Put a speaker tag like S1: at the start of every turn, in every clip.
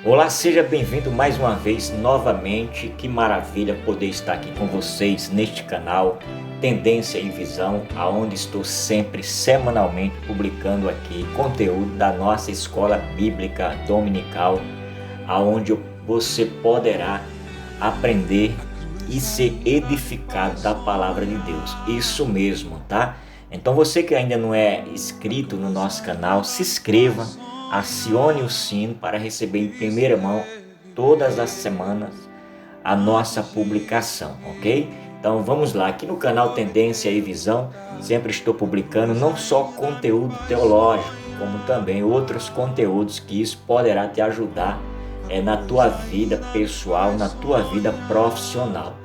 S1: Olá, seja bem-vindo mais uma vez, novamente. Que maravilha poder estar aqui com vocês neste canal Tendência e Visão, aonde estou sempre semanalmente publicando aqui conteúdo da nossa escola bíblica dominical, aonde você poderá aprender e ser edificado da palavra de Deus. Isso mesmo, tá? Então você que ainda não é inscrito no nosso canal, se inscreva, acione o sino para receber em primeira mão todas as semanas a nossa publicação, ok? Então vamos lá, aqui no canal Tendência e Visão sempre estou publicando não só conteúdo teológico, como também outros conteúdos que isso poderá te ajudar na tua vida pessoal, na tua vida profissional.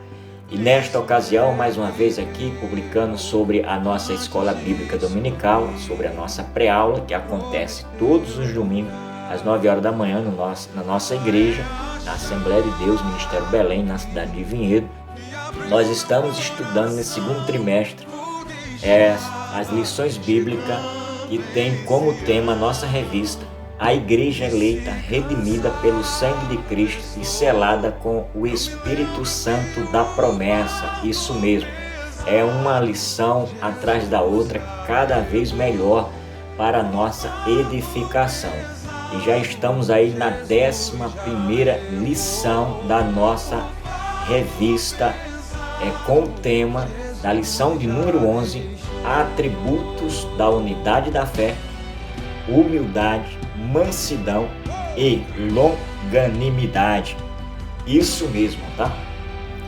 S1: E nesta ocasião, mais uma vez aqui, publicando sobre a nossa escola bíblica dominical, sobre a nossa pré-aula, que acontece todos os domingos, às 9 horas da manhã, na nossa igreja, na Assembleia de Deus, Ministério Belém, na cidade de Vinhedo. Nós estamos estudando nesse segundo trimestre as lições bíblicas que tem como tema a nossa revista, a igreja eleita, redimida pelo sangue de Cristo e selada com o Espírito Santo da promessa. Isso mesmo, é uma lição atrás da outra, cada vez melhor para a nossa edificação. E já estamos aí na 11ª lição da nossa revista, com o tema da lição de número 11, atributos da unidade da fé, humildade, mansidão e longanimidade. Isso mesmo, tá?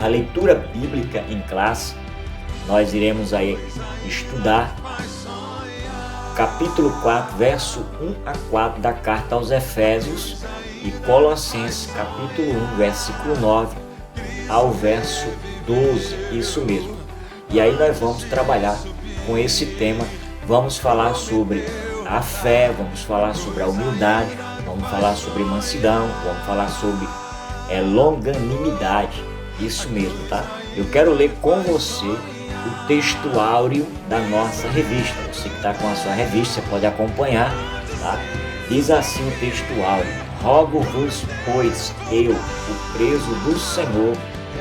S1: A leitura bíblica em classe, nós iremos aí estudar capítulo 4, verso 1 a 4 da carta aos Efésios e Colossenses, capítulo 1, versículo 9 ao verso 12, isso mesmo. E aí nós vamos trabalhar com esse tema, vamos falar sobre a fé, vamos falar sobre a humildade, vamos falar sobre mansidão, vamos falar sobre longanimidade, isso mesmo, tá? Eu quero ler com você o texto áureo da nossa revista. Você que está com a sua revista, você pode acompanhar, tá? Diz assim o texto áureo: rogo-vos, pois, eu, o preso do Senhor,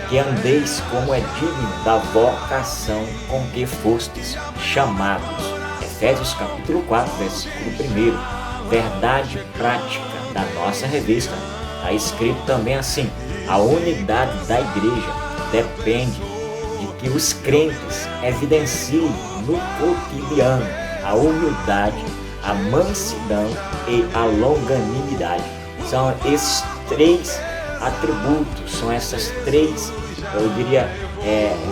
S1: que andeis como é digno da vocação com que fostes chamados. Efésios capítulo 4, versículo 1, verdade prática da nossa revista. Está escrito também assim: a unidade da igreja depende de que os crentes evidenciem no cotidiano a humildade, a mansidão e a longanimidade. São esses três atributos, são essas três, eu diria,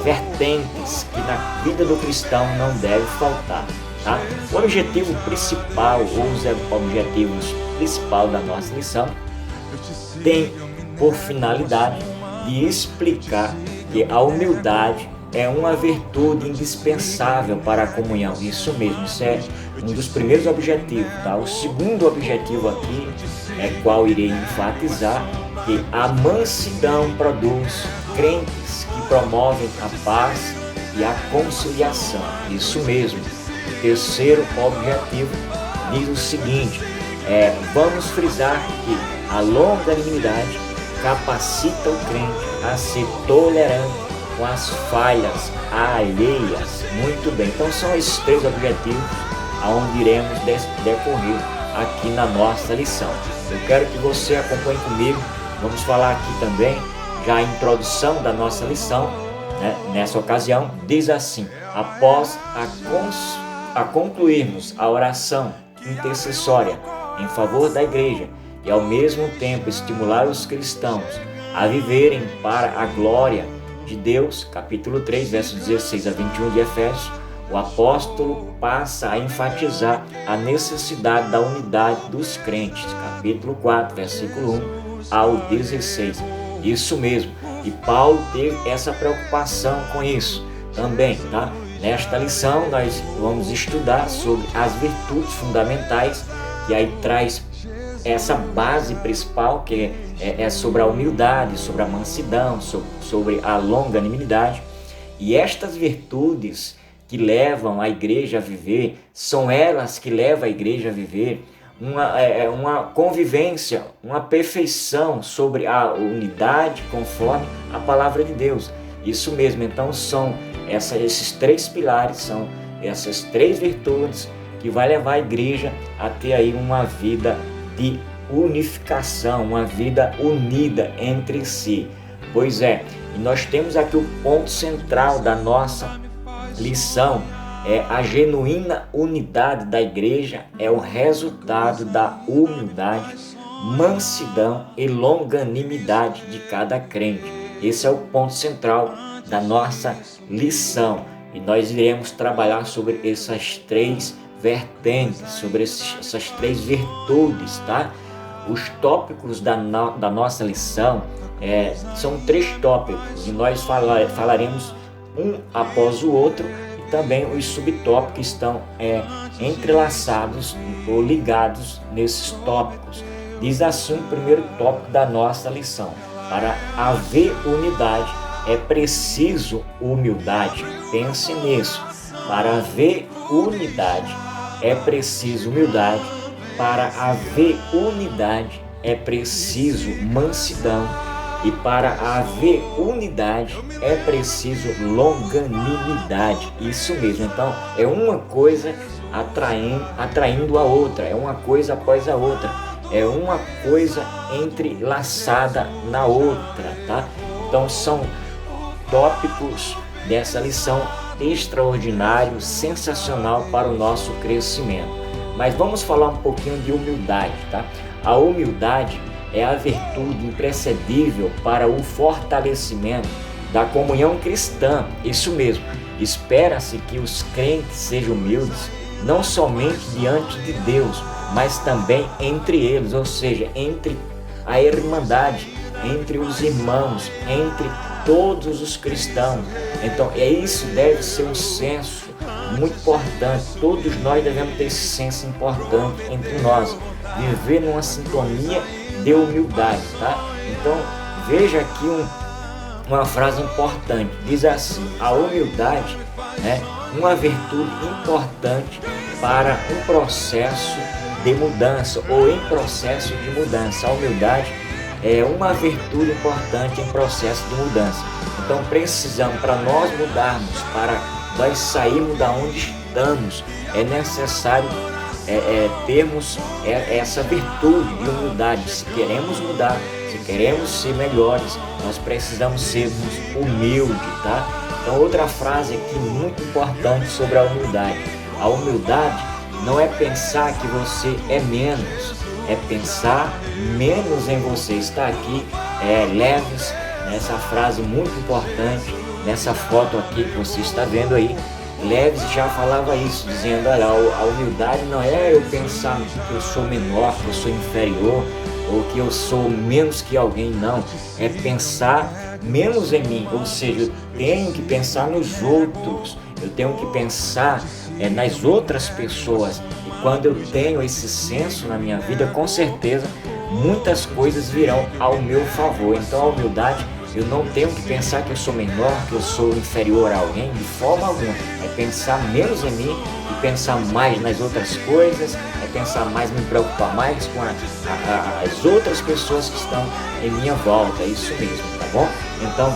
S1: vertentes que na vida do cristão não deve faltar. Tá? O objetivo principal, ou os objetivos principais da nossa lição, tem por finalidade de explicar que a humildade é uma virtude indispensável para a comunhão. Isso mesmo, isso é um dos primeiros objetivos. Tá? O segundo objetivo aqui, qual irei enfatizar, que a mansidão produz crentes que promovem a paz e a conciliação. Isso mesmo. O terceiro objetivo diz o seguinte: vamos frisar que a longanimidade capacita o crente a ser tolerante com as falhas alheias. Muito bem, então são esses três objetivos aonde iremos decorrer aqui na nossa lição. Eu quero que você acompanhe comigo. Vamos falar aqui também já a introdução da nossa lição, né? Nessa ocasião diz assim: após a concluirmos a oração intercessória em favor da igreja e ao mesmo tempo estimular os cristãos a viverem para a glória de Deus, capítulo 3, versos 16 a 21 de Efésios, o apóstolo passa a enfatizar a necessidade da unidade dos crentes, capítulo 4, versículo 1 ao 16. Isso mesmo, e Paulo teve essa preocupação com isso também, tá? Nesta lição nós vamos estudar sobre as virtudes fundamentais, que aí traz essa base principal, que é sobre a humildade, sobre a mansidão, sobre a longanimidade. E estas virtudes que levam a igreja a viver, são elas que levam a igreja a viver uma convivência, uma perfeição sobre a unidade conforme a palavra de Deus. Isso mesmo, então são esses 3 pilares, são essas 3 virtudes que vai levar a igreja a ter aí uma vida de unificação, uma vida unida entre si. Pois é, e nós temos aqui o ponto central da nossa lição. A genuína unidade da igreja é o resultado da humildade, mansidão e longanimidade de cada crente. Esse é o ponto central da nossa lição. E nós iremos trabalhar sobre essas 3 vertentes, sobre essas 3 virtudes, tá? Os tópicos da nossa lição são 3 tópicos e nós falaremos um após o outro. Também os subtópicos estão entrelaçados ou ligados nesses tópicos. Diz assim o primeiro tópico da nossa lição: para haver unidade é preciso humildade. Pense nisso. Para haver unidade é preciso humildade. Para haver unidade é preciso mansidão. E para haver unidade é preciso longanimidade. Isso mesmo, então é uma coisa atraindo a outra, é uma coisa após a outra, é uma coisa entrelaçada na outra, tá? Então são tópicos dessa lição extraordinário, sensacional para o nosso crescimento. Mas vamos falar um pouquinho de humildade, tá? A humildade é a virtude imprescindível para o fortalecimento da comunhão cristã. Isso mesmo, espera-se que os crentes sejam humildes, não somente diante de Deus, mas também entre eles, ou seja, entre a irmandade, entre os irmãos, entre todos os cristãos. Então, isso deve ser um senso muito importante. Todos nós devemos ter esse senso importante entre nós, viver numa sintonia de humildade, tá? Então, veja aqui uma frase importante. Diz assim: a humildade é uma virtude importante para um processo de mudança ou em processo de mudança. A humildade é uma virtude importante em processo de mudança. Então, precisamos, para nós mudarmos, para nós sairmos da onde estamos, é necessário termos essa virtude de humildade. Se queremos mudar, se queremos ser melhores, nós precisamos sermos humildes, tá? Então, outra frase aqui muito importante sobre a humildade: a humildade não é pensar que você é menos, é pensar menos em você. Está aqui Leves, nessa frase muito importante, nessa foto aqui que você está vendo aí. Leves já falava isso, dizendo: olha, a humildade não é eu pensar que eu sou menor, que eu sou inferior, ou que eu sou menos que alguém, não. É pensar menos em mim, ou seja, eu tenho que pensar nos outros, eu tenho que pensar nas outras pessoas. E quando eu tenho esse senso na minha vida, com certeza muitas coisas virão ao meu favor. Então, a humildade, eu não tenho que pensar que eu sou menor, que eu sou inferior a alguém, de forma alguma. É pensar menos em mim e pensar mais nas outras coisas, é pensar mais, me preocupar mais com as outras pessoas que estão em minha volta. É isso mesmo, tá bom? Então,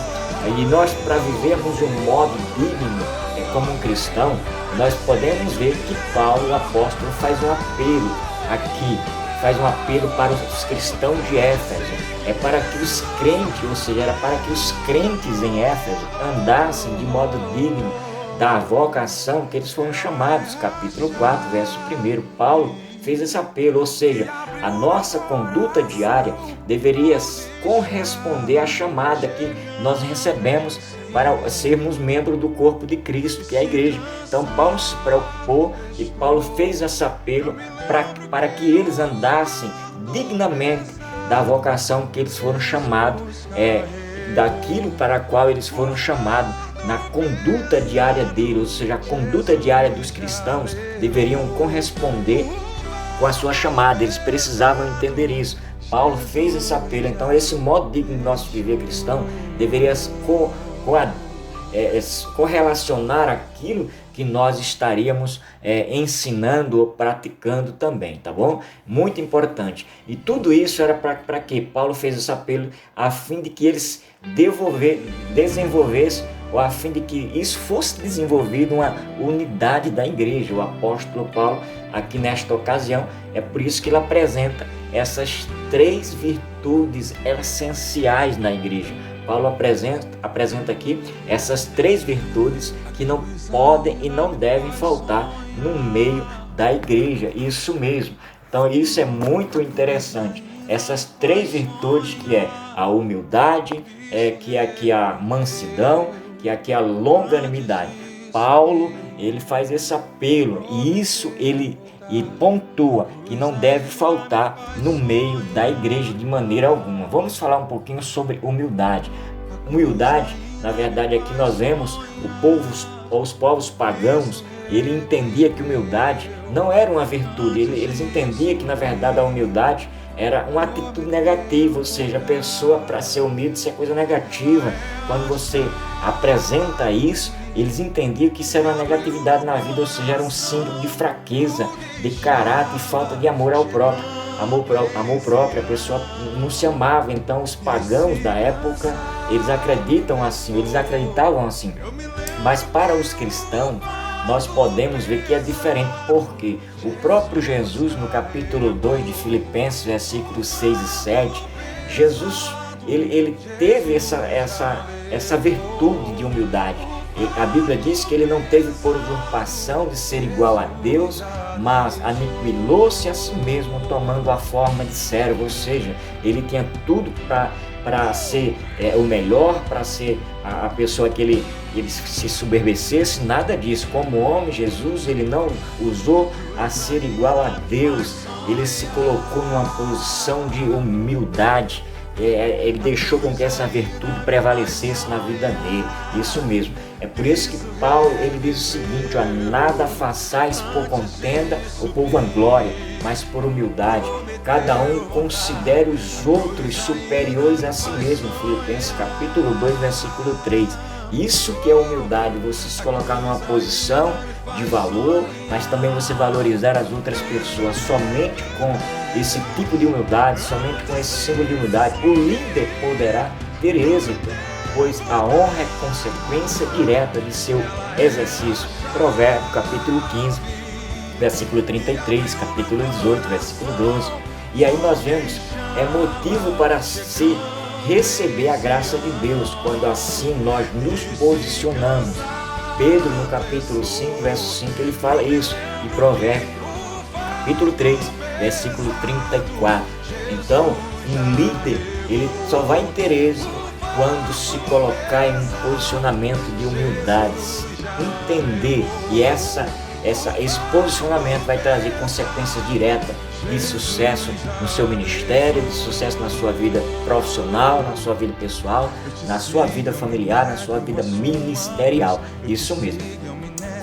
S1: e nós, para vivermos um modo digno como um cristão, nós podemos ver que Paulo, o apóstolo, faz um apelo aqui, faz um apelo para os cristãos de Éfeso. É para que os crentes, ou seja, era para que os crentes em Éfeso andassem de modo digno da vocação que eles foram chamados. Capítulo 4, verso 1, Paulo fez esse apelo, ou seja, a nossa conduta diária deveria corresponder à chamada que nós recebemos para sermos membros do corpo de Cristo, que é a igreja. Então Paulo se preocupou e Paulo fez esse apelo para que eles andassem dignamente da vocação que eles foram chamados, daquilo para qual eles foram chamados, na conduta diária deles, ou seja, a conduta diária dos cristãos deveriam corresponder com a sua chamada. Eles precisavam entender isso. Paulo fez esse apelo. Então, esse modo digno de nosso viver cristão deveria correlacionar aquilo que nós estaríamos ensinando ou praticando também, tá bom? Muito importante. E tudo isso era para quê? Paulo fez esse apelo a fim de que eles desenvolvessem, ou a fim de que isso fosse desenvolvido uma unidade da igreja. O apóstolo Paulo, aqui nesta ocasião, é por isso que ele apresenta essas 3 virtudes essenciais na igreja. Paulo apresenta aqui essas 3 virtudes que não podem e não devem faltar no meio da igreja. Isso mesmo. Então isso é muito interessante. Essas 3 virtudes, que é a humildade, que é aqui a mansidão, que é aqui a longanimidade. Paulo, ele faz esse apelo e isso ele pontua que não deve faltar no meio da igreja de maneira alguma. Vamos falar um pouquinho sobre humildade. Humildade, na verdade, aqui nós vemos os povos pagãos, ele entendia que humildade não era uma virtude, eles entendiam que na verdade a humildade era uma atitude negativa, ou seja, a pessoa, para ser humilde, isso é coisa negativa. Quando você apresenta isso, eles entendiam que isso era uma negatividade na vida, ou seja, era um símbolo de fraqueza, de caráter e falta de amor ao próprio. Amor próprio, a pessoa não se amava. Então os pagãos da época, eles acreditavam assim. Mas para os cristãos, nós podemos ver que é diferente, porque o próprio Jesus, no capítulo 2 de Filipenses, versículos 6 e 7, Jesus ele teve essa virtude de humildade. A Bíblia diz que ele não teve por usurpação de ser igual a Deus, mas aniquilou-se a si mesmo, tomando a forma de servo. Ou seja, ele tinha tudo para ser o melhor, para ser a pessoa que ele se soberbecesse, nada disso. Como homem, Jesus, ele não usou a ser igual a Deus, ele se colocou numa posição de humildade. Ele deixou com que essa virtude prevalecesse na vida dele. Isso mesmo. É por isso que Paulo ele diz o seguinte: nada façais por contenda ou por vanglória, mas por humildade. Cada um considere os outros superiores a si mesmo. Filipenses capítulo 2, versículo 3. Isso que é humildade, você se colocar numa posição de valor, mas também você valorizar as outras pessoas. Somente com esse tipo de humildade, somente com esse símbolo de humildade, o líder poderá ter êxito, pois a honra é consequência direta de seu exercício. Provérbio capítulo 15, versículo 33, capítulo 18, versículo 12. E aí nós vemos, é motivo para se receber a graça de Deus, quando assim nós nos posicionamos. Pedro, no capítulo 5, verso 5, ele fala isso. E Provérbio, capítulo 3, versículo 34. Então, um líder, ele só vai ter êxito quando se colocar em um posicionamento de humildade, entender, e esse posicionamento vai trazer consequências diretas de sucesso no seu ministério, de sucesso na sua vida profissional, na sua vida pessoal, na sua vida familiar, na sua vida ministerial. Isso mesmo.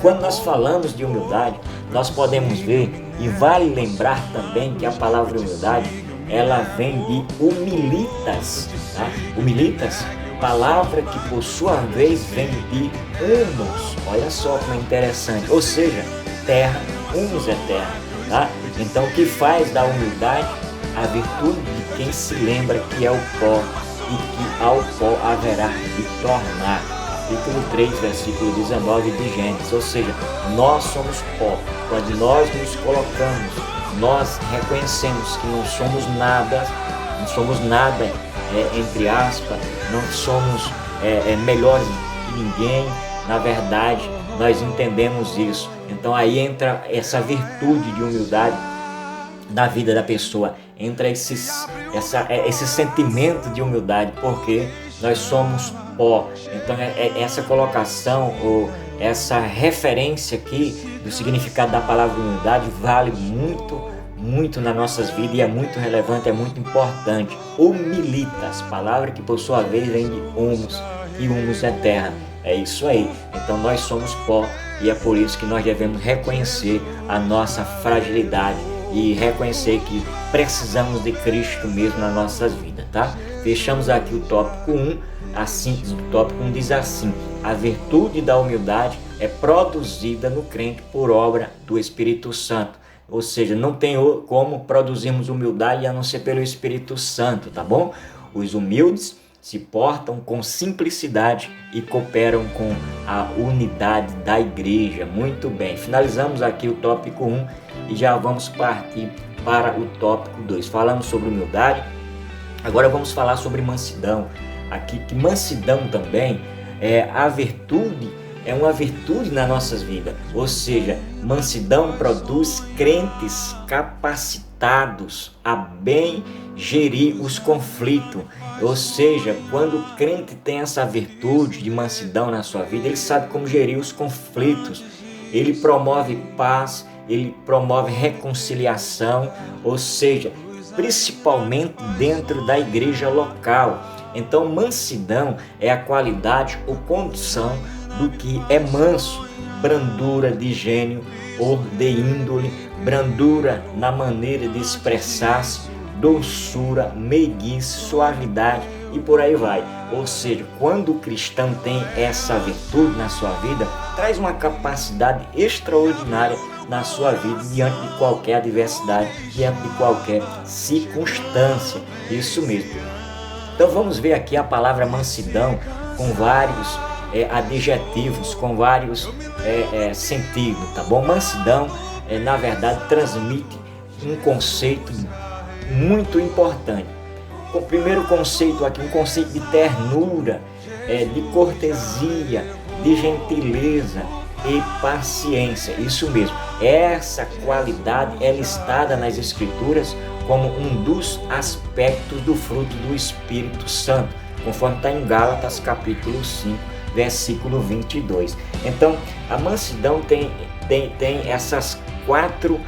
S1: Quando nós falamos de humildade, nós podemos ver, e vale lembrar também que a palavra humildade, ela vem de humilitas, tá? Humilitas, palavra que por sua vez vem de humus. Olha só como é interessante, ou seja, terra, humus é terra, tá? Então o que faz da humildade a virtude de quem se lembra que é o pó e que ao pó haverá de tornar. Capítulo 3, versículo 19 de Gênesis, ou seja, nós somos pó. Quando nós nos colocamos, nós reconhecemos que não somos nada, entre aspas, não somos melhores que ninguém. Na verdade, nós entendemos isso. Então aí entra essa virtude de humildade na vida da pessoa, entra esse sentimento de humildade, porque nós somos pó. Então essa colocação ou essa referência aqui do significado da palavra humildade vale muito nas nossas vidas e é muito relevante, é muito importante. Humilitas, palavra que por sua vez vem de humus, e humus é terra. É isso aí. Então nós somos pó e é por isso que nós devemos reconhecer a nossa fragilidade e reconhecer que precisamos de Cristo mesmo nas nossas vidas, tá? Fechamos aqui o tópico 1, assim, o tópico 1 diz assim: a virtude da humildade é produzida no crente por obra do Espírito Santo. Ou seja, não tem como produzirmos humildade a não ser pelo Espírito Santo, tá bom? Os humildes se portam com simplicidade e cooperam com a unidade da igreja. Muito bem, finalizamos aqui o tópico 1 e já vamos partir para o tópico 2. Falamos sobre humildade, agora vamos falar sobre mansidão. Aqui que mansidão também é uma virtude nas nossas vidas. Ou seja, mansidão produz crentes capacitados a bem gerir os conflitos. Ou seja, quando o crente tem essa virtude de mansidão na sua vida, ele sabe como gerir os conflitos. Ele promove paz, ele promove reconciliação, ou seja, principalmente dentro da igreja local. Então, mansidão é a qualidade ou condição do que é manso, brandura de gênio ou de índole, brandura na maneira de expressar-se, doçura, meiguice, suavidade e por aí vai. Ou seja, quando o cristão tem essa virtude na sua vida, traz uma capacidade extraordinária na sua vida diante de qualquer adversidade, diante de qualquer circunstância. Isso mesmo. Então vamos ver aqui a palavra mansidão com vários adjetivos, com vários sentidos, tá bom? Mansidão, na verdade, transmite um conceito muito importante. O primeiro conceito aqui, um conceito de ternura, de cortesia, de gentileza e paciência. Isso mesmo. Essa qualidade é listada nas Escrituras como um dos aspectos do fruto do Espírito Santo, conforme está em Gálatas capítulo 5, versículo 22. Então, a mansidão tem essas 4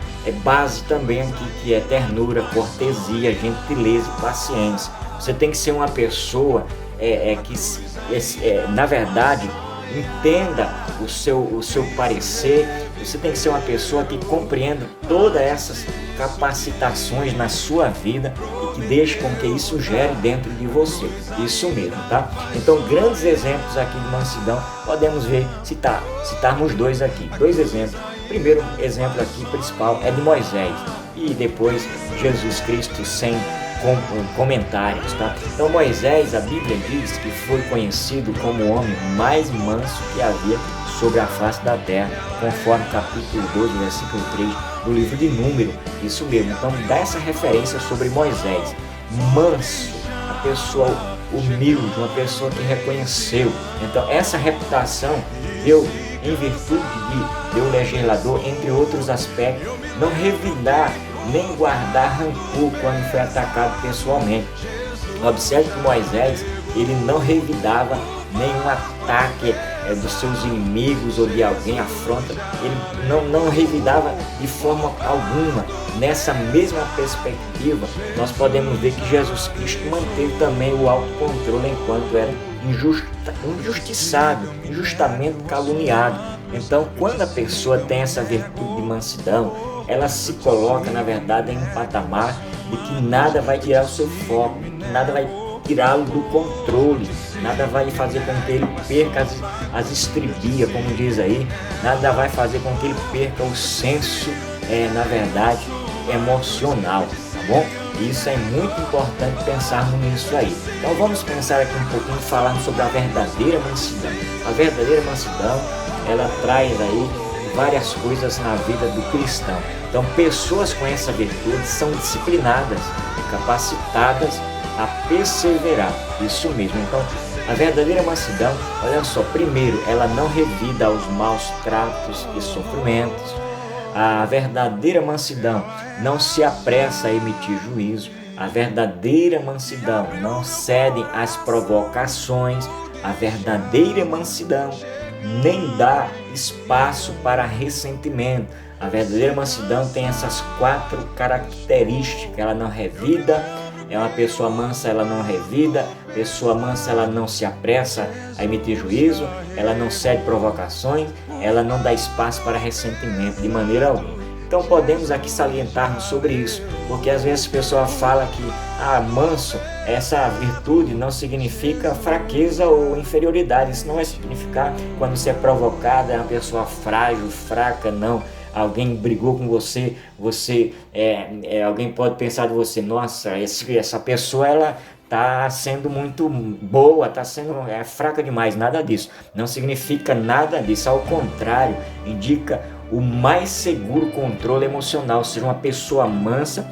S1: bases também aqui, que é ternura, cortesia, gentileza e paciência. Você tem que ser uma pessoa que, na verdade, entenda o seu parecer. Você tem que ser uma pessoa que compreenda todas essas capacitações na sua vida e que deixe com que isso gere dentro de você. Isso mesmo, tá? Então, grandes exemplos aqui de mansidão, podemos ver, citarmos 2 aqui. 2 exemplos. O primeiro exemplo aqui principal é de Moisés e depois Jesus Cristo sem comentários, tá? Então Moisés, a Bíblia diz que foi conhecido como o homem mais manso que havia sobre a face da terra, conforme capítulo 12, versículo 3 do livro de Número. Isso mesmo. Então dá essa referência sobre Moisés, manso, a pessoa humilde, uma pessoa que reconheceu. Então essa reputação deu em virtude de o legislador, entre outros aspectos, não revidar nem guardar rancor quando foi atacado pessoalmente. Observe que Moisés, ele não revidava nenhum ataque dos seus inimigos ou de alguém, afronta, ele não revidava de forma alguma. Nessa mesma perspectiva, nós podemos ver que Jesus Cristo manteve também o autocontrole enquanto era injustiçado, injustamente caluniado. Então, quando a pessoa tem essa virtude de mansidão, ela se coloca, na verdade, em um patamar de que nada vai tirar o seu foco, que nada vai tirá-lo do controle, nada vai fazer com que ele perca as estribias, como diz aí, nada vai fazer com que ele perca o senso, na verdade, emocional, tá bom? Isso é muito importante pensarmos nisso aí. Então vamos pensar aqui um pouquinho falando sobre a verdadeira mansidão. A verdadeira mansidão, ela traz aí várias coisas na vida do cristão. Então pessoas com essa virtude são disciplinadas e capacitadas a perseverar. Isso mesmo. Então a verdadeira mansidão, olha só, primeiro, ela não revida aos maus tratos e sofrimentos. A verdadeira mansidão não se apressa a emitir juízo. A verdadeira mansidão não cede às provocações. A verdadeira mansidão nem dá espaço para ressentimento. A verdadeira mansidão tem essas 4 características. Ela não revida. É uma pessoa mansa, ela não revida. Pessoa mansa, ela não se apressa a emitir juízo. Ela não cede provocações. Ela não dá espaço para ressentimento de maneira alguma. Então podemos aqui salientarmos sobre isso, porque às vezes a pessoa fala que manso, essa virtude não significa fraqueza ou inferioridade. Isso não vai significar quando você é provocado, é uma pessoa frágil, fraca, não. Alguém brigou com você, alguém pode pensar de você, nossa, essa pessoa ela está sendo muito boa, está sendo fraca demais. Nada disso, não significa nada disso, ao contrário, indica o mais seguro controle emocional. Ou seja, uma pessoa mansa,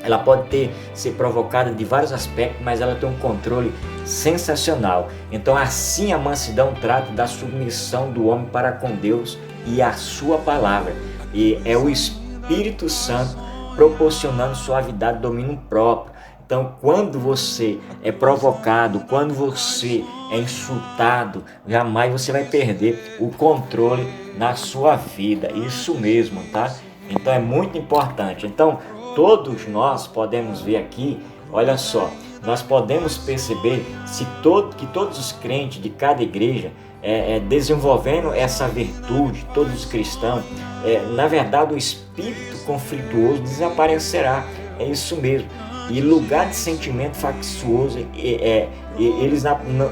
S1: ela pode ser provocada de vários aspectos, mas ela tem um controle sensacional. Então assim a mansidão trata da submissão do homem para com Deus e a sua palavra. E é o Espírito Santo proporcionando suavidade e domínio próprio. Então, quando você é provocado, quando você é insultado, jamais você vai perder o controle na sua vida. Isso mesmo, tá? Então é muito importante. Então, todos nós podemos ver aqui, olha só, nós podemos perceber que todos os crentes de cada igreja desenvolvendo essa virtude, todos os cristãos, na verdade o espírito conflituoso desaparecerá. É isso mesmo. E lugar de sentimento faccioso, eles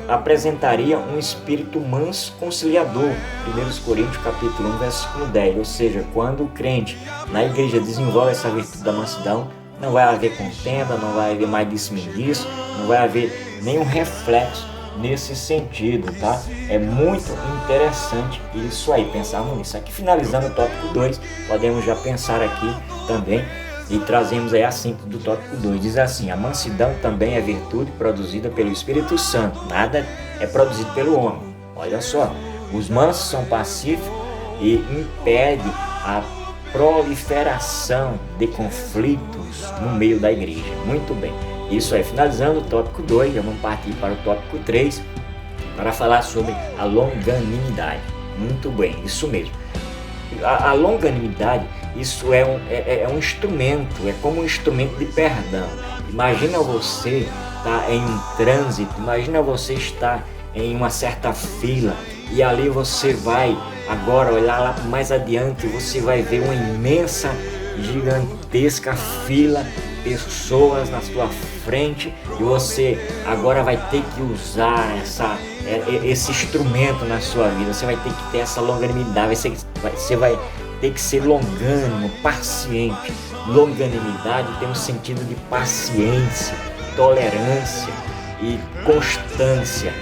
S1: apresentariam um espírito manso conciliador. 1 Coríntios capítulo 1, versículo 10. Ou seja, quando o crente na igreja desenvolve essa virtude da mansidão, não vai haver contenda, não vai haver mais disso, não vai haver nenhum reflexo nesse sentido, tá? É muito interessante isso aí, pensarmos nisso. Aqui finalizando o tópico 2, podemos já pensar aqui também e trazemos aí a síntese do tópico 2. Diz assim: a mansidão também é virtude produzida pelo Espírito Santo, nada é produzido pelo homem. Olha só, os mansos são pacíficos e impedem a proliferação de conflitos no meio da igreja. Muito bem, isso aí, finalizando o tópico 2, já vamos partir para o tópico 3 para falar sobre a longanimidade. Muito bem, isso mesmo. A longanimidade, isso é um instrumento, é como um instrumento de perdão. Imagina você estar em um trânsito, imagina você estar em uma certa fila e ali você vai agora olhar lá mais adiante, você vai ver uma imensa, gigantesca fila, pessoas na sua frente, e você agora vai ter que usar esse instrumento na sua vida. Você vai ter que ter essa longanimidade, você vai ter que ser longânimo, paciente. Longanimidade tem um sentido de paciência, tolerância e constância.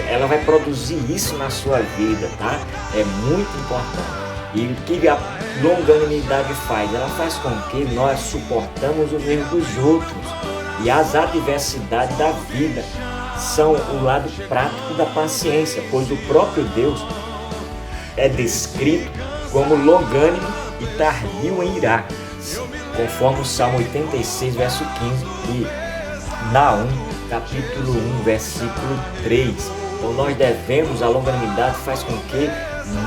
S1: Ela vai produzir isso na sua vida, tá? É muito importante. E o que a longanimidade faz? Ela faz com que nós suportamos os erros dos outros. E as adversidades da vida são o lado prático da paciência, pois o próprio Deus é descrito como longânimo e tardio em irar, conforme o Salmo 86, verso 15 e Naum, capítulo 1, versículo 3. Então nós devemos, a longanimidade faz com que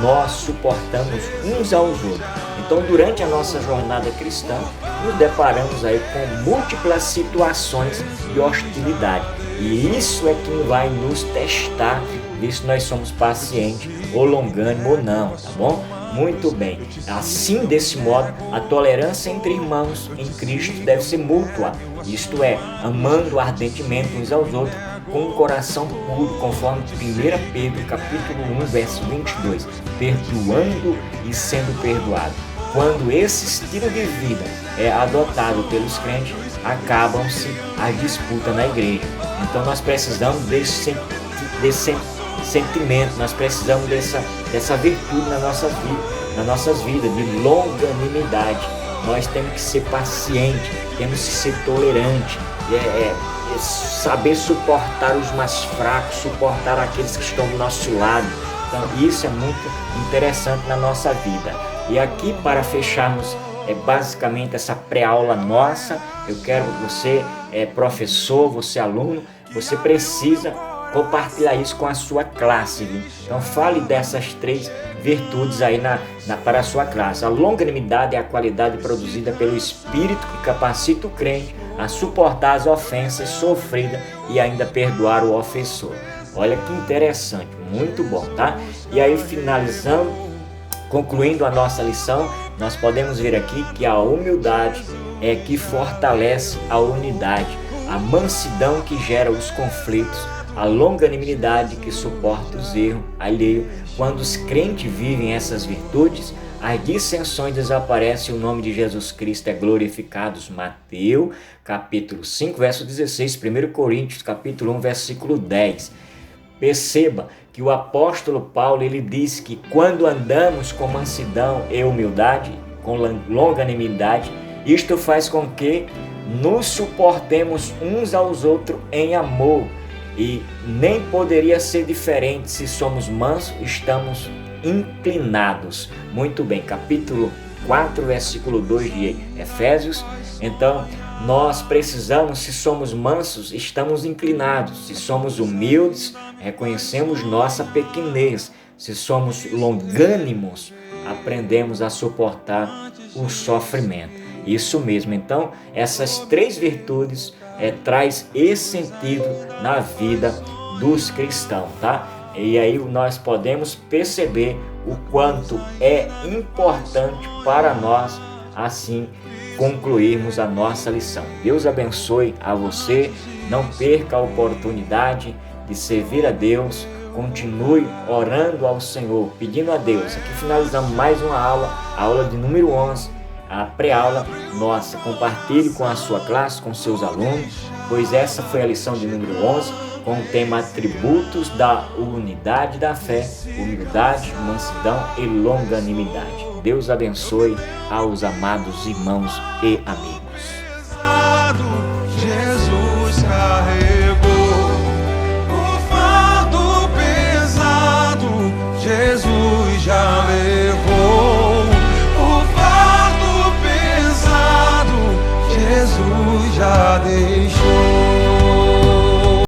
S1: nós suportamos uns aos outros. Então durante a nossa jornada cristã, nos deparamos aí com múltiplas situações de hostilidade. E isso é que vai nos testar, ver se nós somos pacientes ou longânimos ou não, tá bom? Muito bem. Assim, desse modo, a tolerância entre irmãos em Cristo deve ser mútua, isto é, amando ardentemente uns aos outros, com um coração puro, conforme 1 Pedro capítulo 1, verso 22, perdoando e sendo perdoado. Quando esse estilo de vida é adotado pelos crentes, acabam-se as disputas na igreja. Então nós precisamos desse sentimento, nós precisamos dessa virtude nas nossas vidas, de longanimidade. Nós temos que ser pacientes, temos que ser tolerantes, saber suportar os mais fracos, suportar aqueles que estão do nosso lado. Então isso é muito interessante na nossa vida. E aqui, para fecharmos basicamente essa pré-aula nossa, eu quero que você, professor, você aluno, você precisa compartilhar isso com a sua classe, viu? Então fale dessas 3 virtudes aí para a sua classe. A longanimidade é a qualidade produzida pelo Espírito que capacita o crente a suportar as ofensas sofridas e ainda perdoar o ofensor. Olha que interessante, muito bom, tá? E aí, finalizando, concluindo a nossa lição, nós podemos ver aqui que a humildade é que fortalece a unidade, a mansidão que gera os conflitos, a longanimidade que suporta os erros alheios. Quando os crentes vivem essas virtudes, as dissensões desaparecem e o nome de Jesus Cristo é glorificado. Mateus capítulo 5, verso 16, 1 Coríntios capítulo 1, versículo 10. Perceba que o apóstolo Paulo ele diz que quando andamos com mansidão e humildade, com longanimidade, isto faz com que nos suportemos uns aos outros em amor. E nem poderia ser diferente se somos mansos, estamos inclinados. Muito bem, capítulo 4, versículo 2 de Efésios. Então, nós precisamos, se somos mansos, estamos inclinados. Se somos humildes, reconhecemos nossa pequenez. Se somos longânimos, aprendemos a suportar o sofrimento. Isso mesmo. Então, essas três virtudes traz esse sentido na vida dos cristãos, tá? E aí nós podemos perceber o quanto é importante para nós assim concluirmos a nossa lição. Deus abençoe a você, não perca a oportunidade de servir a Deus, continue orando ao Senhor, pedindo a Deus. Aqui finalizamos mais uma aula, a aula de número 11, a pré-aula nossa. Compartilhe com a sua classe, com seus alunos, pois essa foi a lição de número 11, com o tema atributos da unidade da fé, humildade, mansidão e longanimidade. Deus abençoe aos amados irmãos e amigos.
S2: Jesus carrega.